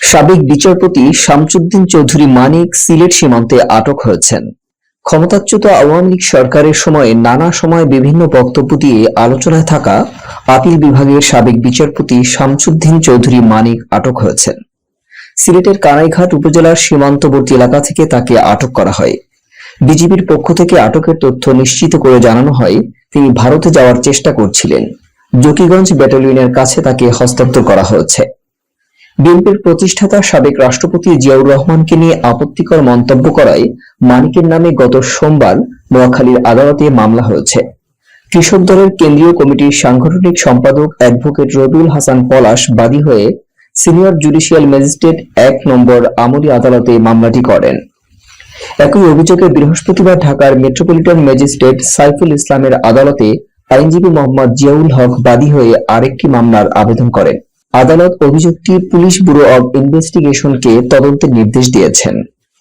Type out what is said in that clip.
সাবেক বিচারপতি শামসুদ্দিন চৌধুরী মানিক সিলেট সীমান্তে আটক হয়েছেন। ক্ষমতাচ্যুত আওয়ামী লীগ সরকারের সময়ে নানা সময় বিভিন্ন বক্তব্য দিয়ে আলোচনায় থাকা আপিল বিভাগের সাবেক বিচারপতি শামসুদ্দিন চৌধুরী মানিক আটক হয়েছেন। সিলেটের কানাইঘাট উপজেলার সীমান্তবর্তী এলাকা থেকে তাকে আটক করা হয়। বিজিবির পক্ষ থেকে আটকের তথ্য নিশ্চিত করে জানানো হয় তিনি ভারতে যাওয়ার চেষ্টা করছিলেন। জকিগঞ্জ ব্যাটালিয়নের কাছে তাকে হস্তান্তর করা হয়েছে। বিএনপির প্রতিষ্ঠাতা সাবেক রাষ্ট্রপতি জিয়াউর রহমানকে নিয়ে আপত্তিকর মন্তব্য করায় মানিকের নামে গত সোমবার নোয়াখালীর আদালতে মামলা হয়েছে। কৃষক দলের কেন্দ্রীয় কমিটির সাংগঠনিক সম্পাদক অ্যাডভোকেট রবিউল হাসান পলাশ বাদী হয়ে সিনিয়র জুডিশিয়াল ম্যাজিস্ট্রেট ১ নম্বর আমলি আদালতে মামলাটি করেন। একই অভিযোগে বৃহস্পতিবার ঢাকার মেট্রোপলিটন ম্যাজিস্ট্রেট সাইফুল ইসলামের আদালতে আইনজীবী মোহাম্মদ জিয়াউল হক বাদী হয়ে আরেকটি মামলার আবেদন করেন। আদালত অভিযোগটি পুলিশ ব্যুরো অব ইনভেস্টিগেশনকে তদন্তের নির্দেশ দিয়েছেন।